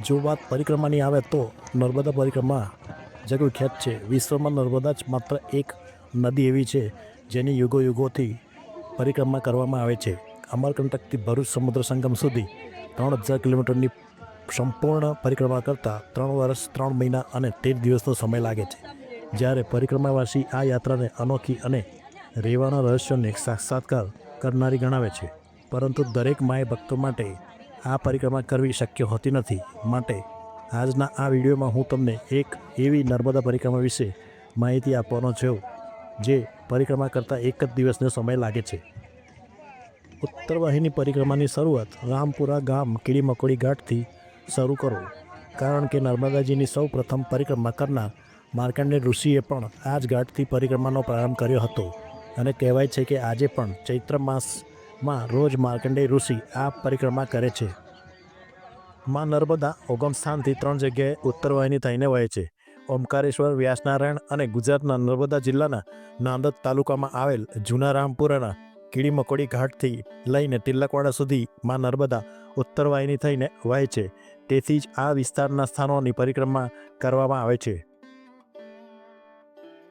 જો વાત પરિક્રમાની આવે તો નર્મદા પરિક્રમા જગવિખ્યાત છે. વિશ્વમાં નર્મદા જ માત્ર એક નદી એવી છે જેની યુગોથી પરિક્રમા કરવામાં આવે છે. અમરકંટકથી ભરૂચ સમુદ્ર સંગમ સુધી 3000 કિલોમીટરની સંપૂર્ણ પરિક્રમા કરતાં 3 વર્ષ 3 મહિના અને 13 દિવસનો સમય લાગે છે. જ્યારે પરિક્રમાવાસી આ યાત્રાને અનોખી અને રહેવાના રહસ્યોને સાક્ષાત્કાર કરનારી ગણાવે છે. પરંતુ દરેક માય ભક્તો માટે આ પરિક્રમા કરવી શક્ય હોતી નથી. માટે આજના આ વિડીયોમાં હું તમને એક એવી નર્મદા પરિક્રમા વિશે માહિતી આપવાનો છું જે પરિક્રમા કરતાં એક જ દિવસનો સમય લાગે છે. ઉત્તરવાહિની પરિક્રમાની શરૂઆત રામપુરા ગામ કીડી-મકોડી ઘાટથી શરૂ કરો, કારણ કે નર્મદાજીની સૌ પ્રથમ પરિક્રમા કરનાર માર્કંડેય ઋષિએ પણ આ જ ઘાટથી પરિક્રમાનો પ્રારંભ કર્યો હતો. અને કહેવાય છે કે આજે પણ ચૈત્ર માસમાં રોજ માર્કંડેય ઋષિ આ પરિક્રમા કરે છે. માં નર્મદા ઉગમસ્થાનથી 3 જગ્યાએ ઉત્તરવાહિની થઈને વહે છે. ઓમકારેશ્વર, વ્યાસનારાયણ અને ગુજરાતના નર્મદા જિલ્લાના નાંદોદ તાલુકામાં આવેલ જૂના રામપુરાના કીડી-મકોડી ઘાટથી લઈને તિલકવાડા સુધી માં નર્મદા ઉત્તરવાહિની થઈને વહે છે. તેથી જ આ વિસ્તારના સ્થાનોની પરિક્રમા કરવામાં આવે છે.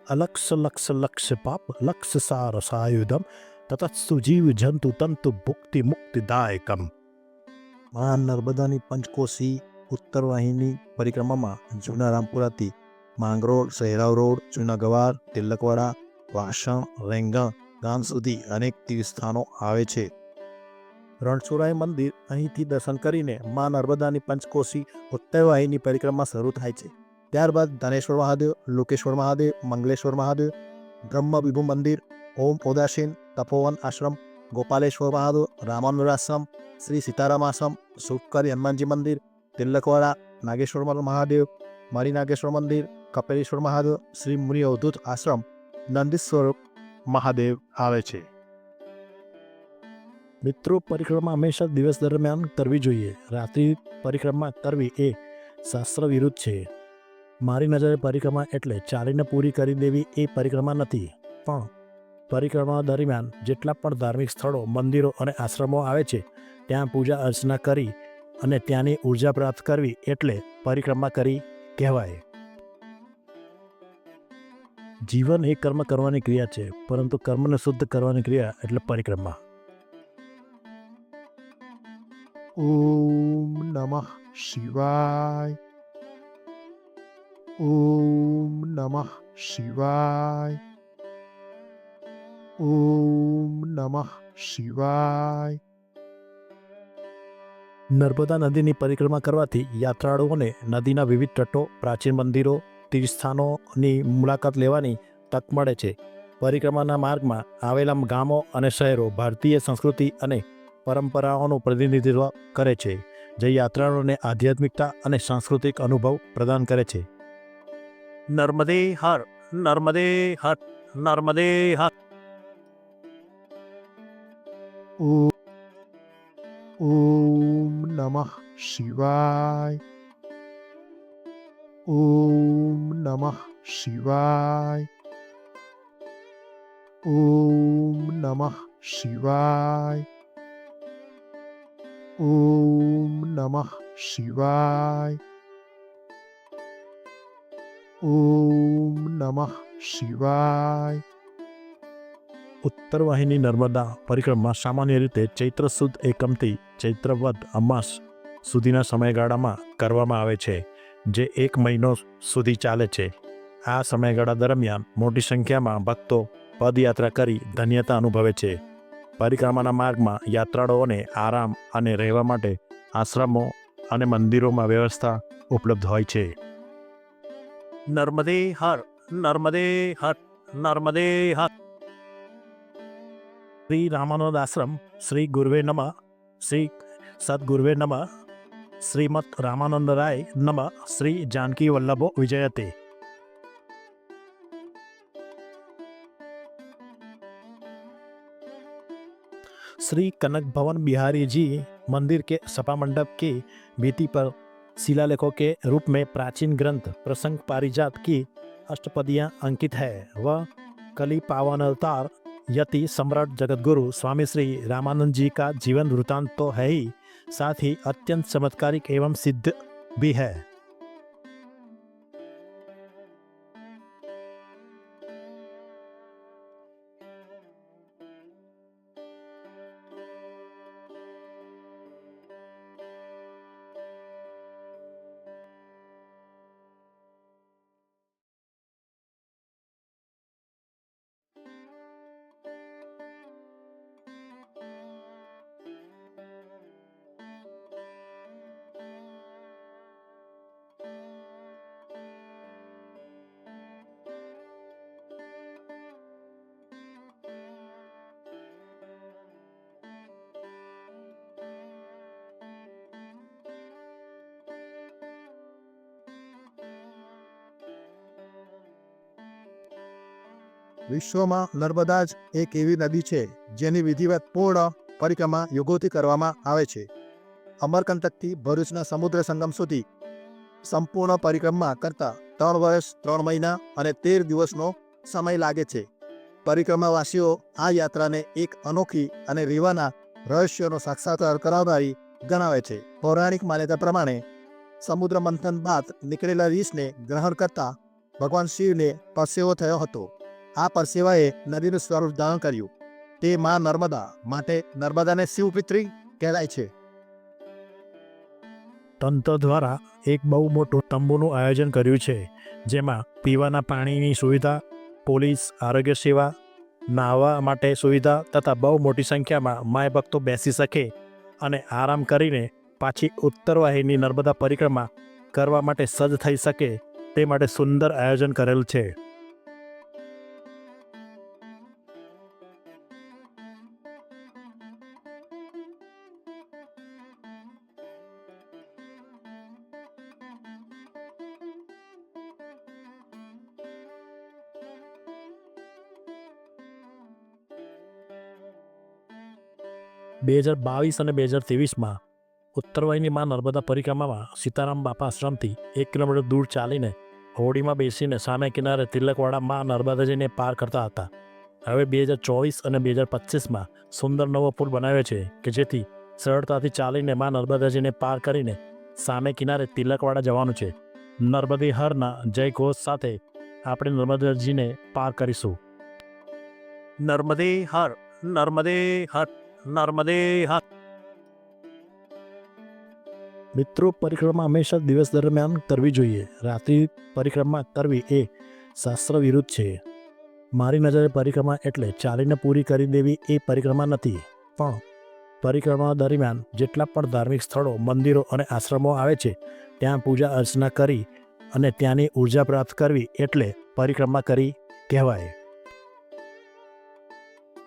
અલક્ષ લક્ષ લક્ષ પાપ લક્ષ સાર સાયુધમ તતસ્તુ જીવ જંતુ તંતુ ભુક્તિ મુક્તિદાયકમ. માં નર્મદાની પંચકોશી ઉત્તરવાહિની પરિક્રમામાં જૂના રામપુરાથી માંગરોળ, સહેરાવ રોડ, જૂના ગવાર, તિલકવાડા, વાસણ, રેંગણ ગામ સુધી અનેક તીર્થસ્થાનો આવે છે. રણછોડરાય મંદિર અહીંથી દર્શન કરીને માં નર્મદાની પંચકોશી ઉત્તરવાહિની પરિક્રમા શરૂ થાય છે. ત્યારબાદ ધનેશ્વર મહાદેવ, લોકેશ્વર મહાદેવ, મંગલેશ્વર મહાદેવ, બ્રહ્મ વિભુ મંદિર, ઓમ ઉદાસીન, તપોવન આશ્રમ, ગોપાલેશ્વર મહાદેવ, રામાનુર આશ્રમ, શ્રી સીતારામ આશ્રમ, સુખકારી હનુમાનજી મંદિર, તિલકવાડા, નાગેશ્વર મહાદેવ, મણિનાગેશ્વર મંદિર, કપિલેશ્વર મહાદેવ, શ્રી મુનિ અવધૂત આશ્રમ, નંદીશ્વર મહાદેવ આવે છે. મિત્રો, પરિક્રમા હંમેશા દિવસ દરમિયાન કરવી જોઈએ. રાત્રિ પરિક્રમા કરવી એ શાસ્ત્ર વિરુદ્ધ છે. મારી નજરે પરિક્રમા એટલે ચાલીને પૂરી કરી દેવી એ પરિક્રમા નથી, પણ પરિક્રમા દરમિયાન જેટલા પણ ધાર્મિક સ્થળો, મંદિરો અને આશ્રમો આવે છે ત્યાં પૂજા અર્ચના કરી અને ત્યાંની ઉર્જા પ્રાપ્ત કરવી એટલે પરિક્રમા કરી કહેવાય. જીવન એ કર્મ કરવાની ક્રિયા છે, પરંતુ કર્મને શુદ્ધ કરવાની ક્રિયા એટલે પરિક્રમા. ઓમ નમઃ શિવાય. ઓમ નમઃ શિવાય. ઓમ નમઃ શિવાય. નર્મદા નદીની પરિક્રમા કરવાથી યાત્રાળુઓને નદીના વિવિધ તટો, પ્રાચીન મંદિરો, તીર્થસ્થાનોની મુલાકાત લેવાની તક મળે છે. પરિક્રમાના માર્ગમાં આવેલા ગામો અને શહેરો ભારતીય સંસ્કૃતિ અને પરંપરાઓનું પ્રતિનિધિત્વ કરે છે, જે યાત્રાળુઓને આધ્યાત્મિકતા અને સાંસ્કૃતિક અનુભવ પ્રદાન કરે છે. નર્મદે હર, નર્મદે હર, નર્મદે હર. ઓમ નમઃ શિવાય. ઓમ નમઃ શિવાય. ઓમ નમઃ શિવાય. ઓમ નમઃ શિવાય. ઓમ નમઃ શિવાય. ઉત્તરવાહિની નર્મદા પરિક્રમા સામાન્ય રીતે ચૈત્ર સુદ એકમથી ચૈત્ર વદ અમાસ સુધીના સમયગાળામાં કરવામાં આવે છે, જે 1 મહિનો સુધી ચાલે છે. આ સમયગાળા દરમિયાન મોટી સંખ્યામાં ભક્તો પદયાત્રા કરી ધન્યતા અનુભવે છે. પરિક્રમાના માર્ગમાં યાત્રાળુઓને આરામ અને રહેવા માટે આશ્રમો અને મંદિરોમાં વ્યવસ્થા ઉપલબ્ધ હોય છે. નર્મદે હર, નર્મદે હર, નર્મદે હર. શ્રી રામાનંદ આશ્રમ, શ્રી ગુરુવે નમઃ, શ્રી સદગુરુવે નમઃ, શ્રીમદ રામાનંદ રાય નમઃ, શ્રી જાનકી વલ્લભો વિજયતે. श्री कनक भवन बिहारी जी मंदिर के सभा मंडप की भित्ति पर शिलालेखों के रूप में प्राचीन ग्रंथ प्रसंग पारिजात की अष्टपदियां अंकित है। वह कली पावन अवतार यति सम्राट जगतगुरु स्वामी श्री रामानंद जी का जीवन वृत्तांत तो है ही, साथ ही अत्यंत चमत्कारिक एवं सिद्ध भी है। વિશ્વમાં નર્મદા જ એક એવી નદી છે જેની વિધિવત પૂર્ણ પરિક્રમા યુગોથી કરવામાં આવે છે. અમરકંટકથી ભરૂચના સમુદ્ર સંગમ સુધી સંપૂર્ણ પરિક્રમા કરતા 3 વર્ષ 3 મહિના અને 13 દિવસનો સમય લાગે છે. પરિક્રમાવાસીઓ આ યાત્રાને એક અનોખી અને રીવાના રહસ્યોનો સાક્ષાત્કાર કરાવનારી ગણાવે છે. પૌરાણિક માન્યતા પ્રમાણે સમુદ્ર મંથન બાદ નીકળેલા રીસને ગ્રહણ કરતા ભગવાન શિવને પરસેવો થયો હતો. આ પરસેવાએ નદીનું સ્વરૂપ ધારણ કર્યું. તે માં નર્મદા માટે નર્મદાને શિવપિત્રી કહેવાય છે. તંત્ર દ્વારા એક બહુ મોટું તંબુનું આયોજન કર્યું છે, જેમાં પીવાના પાણીની સુવિધા, પોલીસ, આરોગ્ય સેવા, નાહવા માટે સુવિધા તથા બહુ મોટી સંખ્યામાં માય ભક્તો બેસી શકે અને આરામ કરીને પાછી ઉત્તર વાહિની નર્મદા પરિક્રમા કરવા માટે સજ્જ થઈ શકે તે માટે સુંદર આયોજન કરેલ છે. બે 2022 અને 2023માં ઉત્તરવાહિની માં નર્મદા પરિક્રમામાં સીતારામ બાપા આશ્રમથી 1 કિલોમીટર દૂર ચાલીને હોડીમાં બેસીને સામે કિનારે તિલકવાડા માં નર્મદાજીને પાર કરતા હતા. હવે 2024 અને 2025માં સુંદર નવો પુલ બનાવ્યો છે કે જેથી સરળતાથી ચાલીને માં નર્મદાજીને પાર કરીને સામે કિનારે તિલકવાડા જવાનું છે. નર્મદે હરના જય ઘોષ સાથે આપણે નર્મદાજીને પાર કરીશું. નર્મદે હર, નર્મદે હર, નર્મદે હર. મિત્રો, પરિક્રમા હંમેશા દિવસ દરમિયાન કરવી જોઈએ. રાત્રિ પરિક્રમા કરવી એ શાસ્ત્ર વિરુદ્ધ છે. મારી નજરે પરિક્રમા એટલે ચાલીને પૂરી કરી દેવી એ પરિક્રમા નથી, પણ પરિક્રમા દરમિયાન જેટલા પણ ધાર્મિક સ્થળો, મંદિરો અને આશ્રમો આવે છે ત્યાં પૂજા અર્ચના કરી અને ત્યાંની ઉર્જા પ્રાપ્ત કરવી એટલે પરિક્રમા કરી કહેવાય.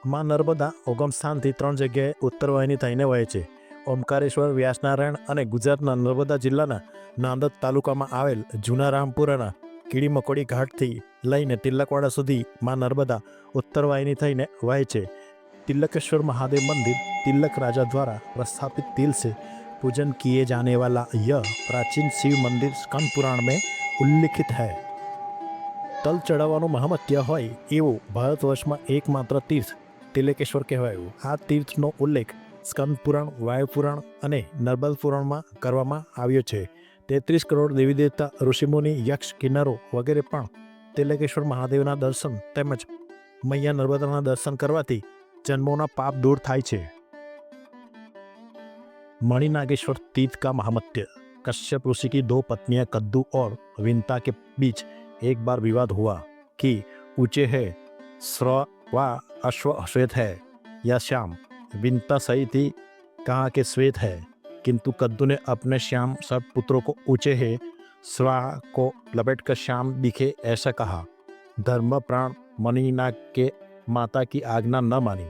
માં નર્મદા ઉગમ સ્થાનથી 3 જગ્યાએ ઉત્તર વાહિની થઈને વહે છે. ઓમકારેશ્વર, વ્યાસનારાયણ અને ગુજરાતના નર્મદા જિલ્લાના નાંદોદ તાલુકામાં આવેલ જૂના રામપુરાના કીડી મકોડી ઘાટથી લઈને તિલકવાડા સુધી માં નર્મદા उत्तर वाहिनी थईने वहे छे। तिलकेश्वर महादेव मंदिर तिलक राजा द्वारा प्रस्थापित तिल से पूजन किए जाने वाला यह प्राचीन शिव मंदिर स्कंद पुराण में उल्लिखित है। तल चढ़ावવાનું મહામત્ય હોય એવું ભારતવર્ષમાં એકમાત્ર તીર્થ તિલકેશ્વર કહેવાયું। આ તીર્થનો ઉલ્લેખ સ્કંદ પુરાણ, વાયુ પુરાણ અને નર્મદ પુરાણમાં કરવામાં આવ્યો છે। 33 કરોડ દેવી દેવતા, ઋષિમુનિ, યક્ષ, કિન્નરો વગેરે પણ તિલકેશ્વર મહાદેવના દર્શન તેમજ મૈયા નર્મદાના દર્શન કરવાથી જન્મોના પાપ दूर થાય છે। मणिनागेश्वर तीर्थ का महामत्य। कश्यप ऋषि की 2 पत्नियां कद्दू और विंता के बीच एक बार विवाद हुआ कि ऊंचे है स्र व अश्व श्वेत है या श्याम। विंता सही थी, कहा कि श्वेत है, किंतु कद्दू ने अपने श्याम सब पुत्रों को ऊंचे है स्वा को लपेटकर श्याम दिखे ऐसा कहा। धर्म प्राण मणिनाग के माता की आज्ञा न मानी,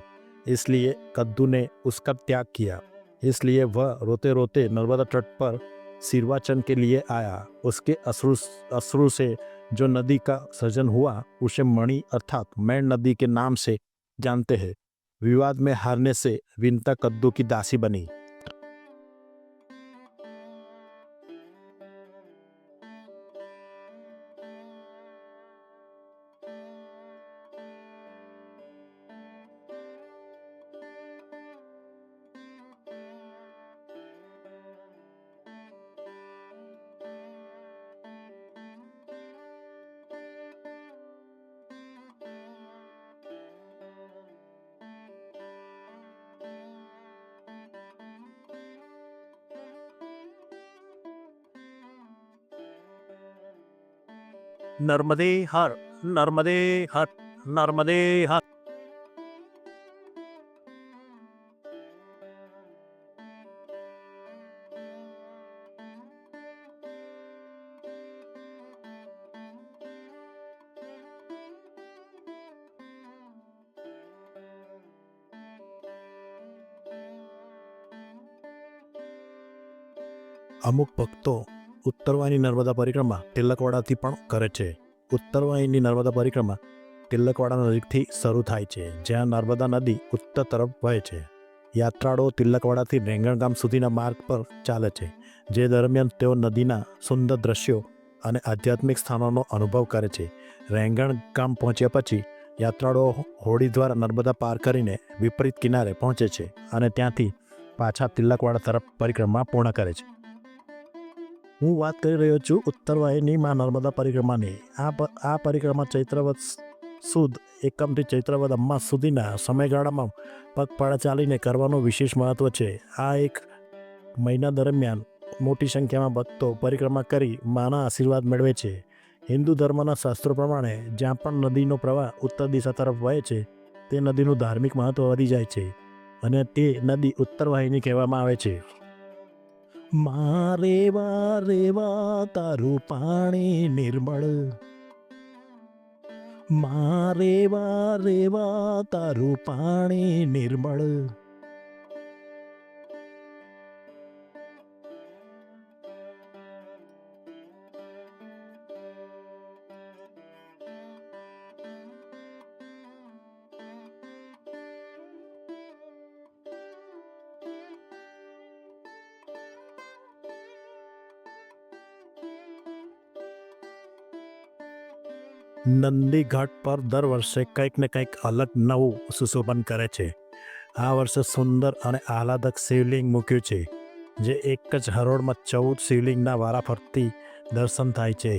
इसलिए कद्दू ने उसका त्याग किया। इसलिए वह रोते रोते नर्मदा तट पर सिरवाचन के लिए आया। उसके अश्रु से जो नदी का सृजन हुआ उसे मणि अर्थात मैण नदी के नाम से जानते हैं। विवाद में हारने से विंता कद्दू की दासी बनी। નર્મદે હર, નર્મદે હર, નર્મદે હર. અમુક ભક્તો ઉત્તરવાહિની નર્મદા પરિક્રમા તિલકવાડાથી પણ કરે છે. ઉત્તરવાહિની નર્મદા પરિક્રમા તિલકવાડા નજીકથી શરૂ થાય છે, જ્યાં નર્મદા નદી ઉત્તર તરફ વહે છે. યાત્રાળુઓ તિલકવાડાથી રેંગણ ગામ સુધીના માર્ગ પર ચાલે છે, જે દરમિયાન તેઓ નદીના સુંદર દ્રશ્યો અને આધ્યાત્મિક સ્થાનોનો અનુભવ કરે છે. રેંગણ ગામ પહોંચ્યા પછી યાત્રાળુઓ હોડી દ્વારા નર્મદા પાર કરીને વિપરીત કિનારે પહોંચે છે અને ત્યાંથી પાછા તિલકવાડા તરફ પરિક્રમા પૂર્ણ કરે છે. હું વાત કરી રહ્યો છું ઉત્તરવાહિનીમાં નર્મદા પરિક્રમાની. આ પરિક્રમા ચૈત્રવદ સુદ એકમથી ચૈત્રવદ અમાસ સુધીના સમયગાળામાં પગપાળા ચાલીને કરવાનું વિશેષ મહત્ત્વ છે. આ એક મહિના દરમિયાન મોટી સંખ્યામાં ભક્તો પરિક્રમા કરી માના આશીર્વાદ મેળવે છે. હિન્દુ ધર્મના શાસ્ત્રો પ્રમાણે જ્યાં પણ નદીનો પ્રવાહ ઉત્તર દિશા તરફ વહે છે, તે નદીનું ધાર્મિક મહત્ત્વ વધી જાય છે અને તે નદી ઉત્તરવાહિની કહેવામાં આવે છે. રેવા રેવા તારું પાણી નિર્મળ, રેવા રેવા તારું પાણી નિર્મળ. નંદી ઘાટ પર દર વર્ષે કંઈક ને કંઈક અલગ નવું સુશોભન કરે છે. આ વર્ષે સુંદર અને આહલાદક શિવલિંગ મૂક્યું છે, જે એક જ હરોળમાં 14 શિવલિંગના વારાફરતી દર્શન થાય છે.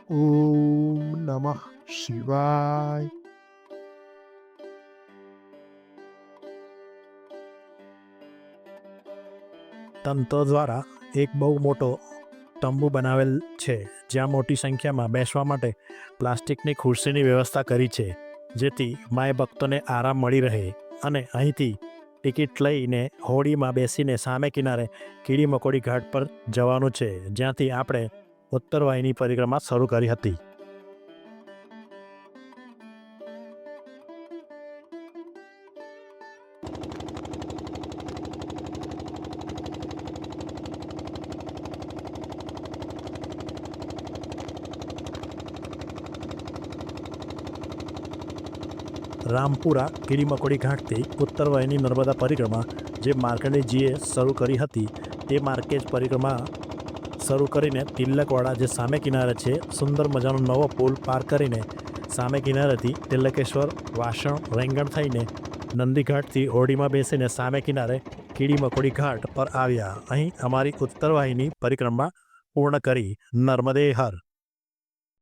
ઓમ નમઃ શિવાય. તંતો દ્વારા એક બહુ મોટો તંબુ બનાવેલ છે, જ્યાં મોટી સંખ્યામાં બેસવા માટે પ્લાસ્ટિકની ખુરશીની વ્યવસ્થા કરી છે, જેથી માય ભક્તોને આરામ મળી રહે. અને અહીંથી ટિકિટ લઈને હોડીમાં બેસીને સામે કિનારે કીડી મકોડી ઘાટ પર જવાનું છે, જ્યાંથી આપણે ઉત્તરવાહિની પરિક્રમા શરૂ કરી હતી. રામપુરા કીડી મકોડી ઘાટથી ઉત્તરવાહિની નર્મદા પરિક્રમા જે માર્કંડેયજીએ શરૂ કરી હતી, તે માર્ગે જ પરિક્રમા શરૂ કરીને તિલકવાડા જે સામે કિનારે છે, સુંદર મજાનો નવો પુલ પાર કરીને સામે કિનારેથી તિલકેશ્વર, વાસણ, રેંગણ થઈને નંદીઘાટથી હોડીમાં બેસીને સામે કિનારે કીડી મકોડી ઘાટ પર આવ્યા. અહીં અમારી ઉત્તરવાહિની પરિક્રમા પૂર્ણ કરી. નર્મદે હર.